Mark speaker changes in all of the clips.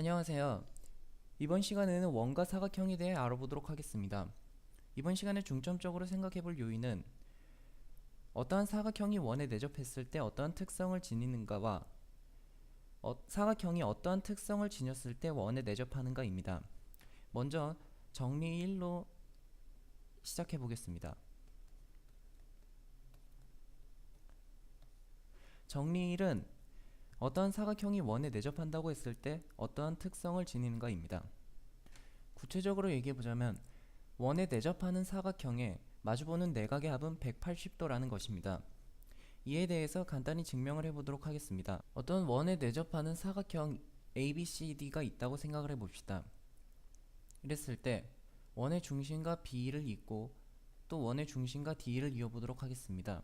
Speaker 1: 안녕하세요. 이번 시간에는 원과 사각형에 대해 알아보도록 하겠습니다. 이번 시간에 중점적으로 생각해볼 요인은 어떠한 사각형이 원에 내접했을 때 어떠한 특성을 지니는가와 사각형이 어떠한 특성을 지녔을 때 원에 내접하는가입니다. 먼저 정리 1로 시작해 보겠습니다. 정리 1은 어떠한 사각형이 원에 내접한다고 했을 때 어떠한 특성을 지니는가입니다. 구체적으로 얘기해보자면 원에 내접하는 사각형에 마주보는 내각의 합은 180도라는 것입니다. 이에 대해서 간단히 증명을 해보도록 하겠습니다. 어떤 원에 내접하는 사각형 ABCD가 있다고 생각을 해봅시다. 이랬을 때 원의 중심과 B를 잇고 또 원의 중심과 D를 이어보도록 하겠습니다.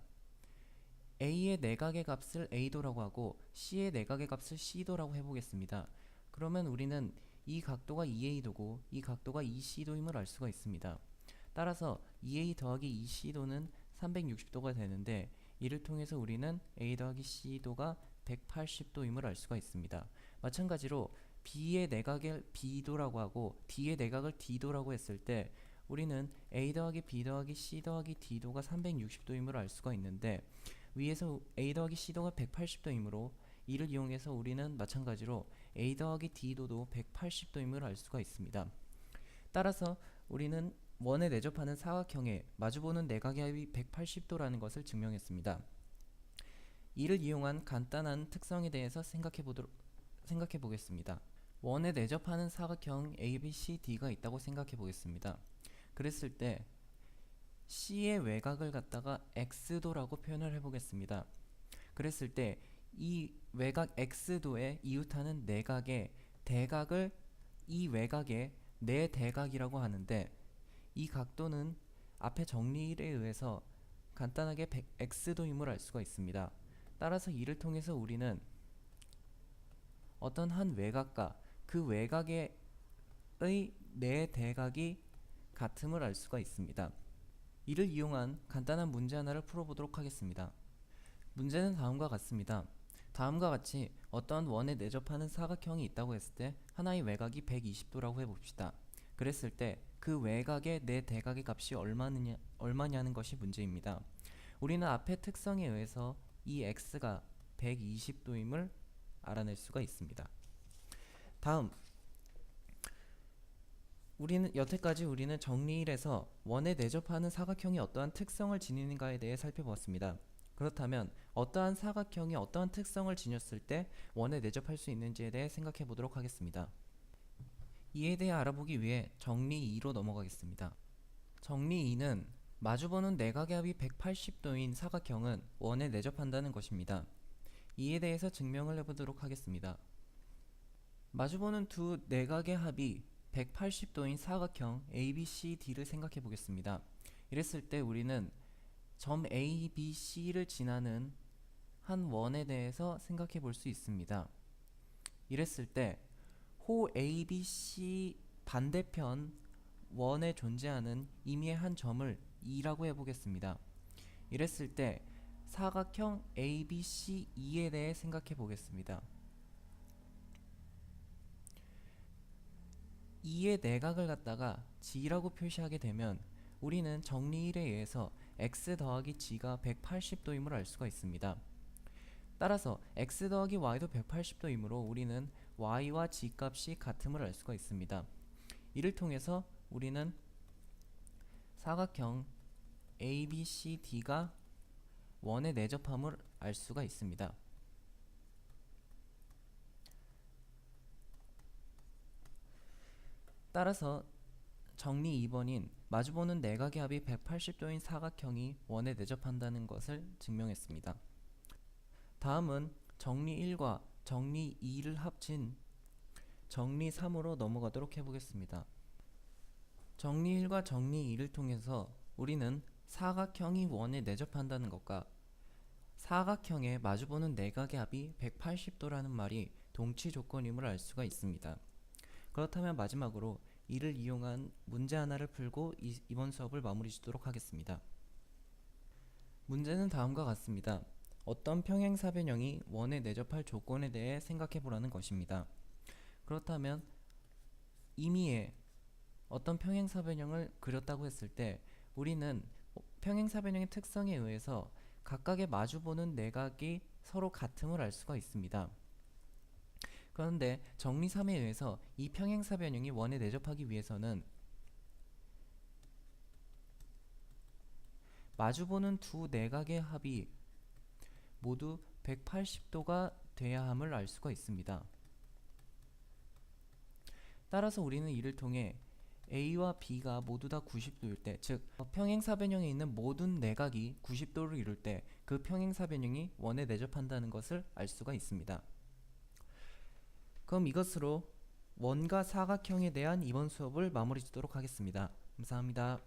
Speaker 1: A의 내각의 값을 A도라고 하고 C의 내각의 값을 C도라고 해보겠습니다. 그러면 우리는 이 각도가 2A도고 이 각도가 2C도임을 알 수가 있습니다. 따라서 2A 더하기 2C도는 360도가 되는데 이를 통해서 우리는 A 더하기 C도가 180도임을 알 수가 있습니다. 마찬가지로 B의 내각을 B도라고 하고 D의 내각을 D도라고 했을 때 우리는 A 더하기 B 더하기 C 더하기 D도가 360도임을 알 수가 있는데 위에서 A 더하기 C도가 180도이므로 이를 이용해서 우리는 마찬가지로 A 더하기 D도도 180도임을 알 수가 있습니다. 따라서 우리는 원에 내접하는 사각형에 마주보는 내각의 합이 180도라는 것을 증명했습니다. 이를 이용한 간단한 특성에 대해서 생각해 보겠습니다. 원에 내접하는 사각형 ABCD가 있다고 생각해 보겠습니다. 그랬을 때 C의 외곽을 갖다가 X도라고 표현을 해보겠습니다. 그랬을 때 이 외곽 X도에 이웃하는 내각의 대각을 이 외곽의 내대각이라고 하는데 이 각도는 앞에 정리에 의해서 간단하게 X도임을 알 수가 있습니다. 따라서 이를 통해서 우리는 어떤 한 외곽과 그 외곽의 내대각이 같음을 알 수가 있습니다. 이를 이용한 간단한 문제 하나를 풀어보도록 하겠습니다. 문제는 다음과 같습니다. 다음과 같이 어떠한 원에 내접하는 사각형이 있다고 했을 때 하나의 외곽이 120도라고 해봅시다. 그랬을 때 그 외곽의 내대각의 값이 얼마냐는 것이 문제입니다. 우리는 앞의 특성에 의해서 이 x가 120도임을 알아낼 수가 있습니다. 다음 여태까지 우리는 정리일에서 원에 내접하는 사각형이 어떠한 특성을 지니는가에 대해 살펴보았습니다. 그렇다면 어떠한 사각형이 어떠한 특성을 지녔을 때 원에 내접할 수 있는지에 대해 생각해 보도록 하겠습니다. 이에 대해 알아보기 위해 정리 2로 넘어가겠습니다. 정리 2는 마주보는 내각의 합이 180도인 사각형은 원에 내접한다는 것입니다. 이에 대해서 증명을 해보도록 하겠습니다. 마주보는 두 내각의 합이 180도인 사각형 ABCD를 생각해 보겠습니다. 이랬을 때 우리는 점 ABC를 지나는 한 원에 대해서 생각해 볼 수 있습니다. 이랬을 때 호 ABC 반대편 원에 존재하는 임의의 한 점을 E라고 해보겠습니다. 이랬을 때 사각형 ABCE에 대해 생각해 보겠습니다. E의 내각을 갖다가 G라고 표시하게 되면 우리는 정리 1에 의해서 X 더하기 G가 180도임을 알 수가 있습니다. 따라서 X 더하기 Y도 180도이므로 우리는 Y와 G 값이 같음을 알 수가 있습니다. 이를 통해서 우리는 사각형 ABCD가 원에 내접함을 알 수가 있습니다. 따라서 정리 2번인 마주보는 내각의 합이 180도인 사각형이 원에 내접한다는 것을 증명했습니다. 다음은 정리 1과 정리 2를 합친 정리 3으로 넘어가도록 해보겠습니다. 정리 1과 정리 2를 통해서 우리는 사각형이 원에 내접한다는 것과 사각형에 마주보는 내각의 합이 180도라는 말이 동치 조건임을 알 수가 있습니다. 그렇다면 마지막으로 이를 이용한 문제 하나를 풀고 이번 수업을 마무리 짓도록 하겠습니다. 문제는 다음과 같습니다. 어떤 평행사변형이 원에 내접할 조건에 대해 생각해 보라는 것입니다. 그렇다면 임의의 어떤 평행사변형을 그렸다고 했을 때 우리는 평행사변형의 특성에 의해서 각각의 마주보는 내각이 서로 같음을 알 수가 있습니다. 그런데 정리 3에 의해서 이 평행사변형이 원에 내접하기 위해서는 마주보는 두 내각의 합이 모두 180도가 돼야 함을 알 수가 있습니다. 따라서 우리는 이를 통해 A와 B가 모두 다 90도일 때, 즉 평행사변형에 있는 모든 내각이 90도를 이룰 때 그 평행사변형이 원에 내접한다는 것을 알 수가 있습니다. 그럼 이것으로 원과 사각형에 대한 이번 수업을 마무리 짓도록 하겠습니다. 감사합니다.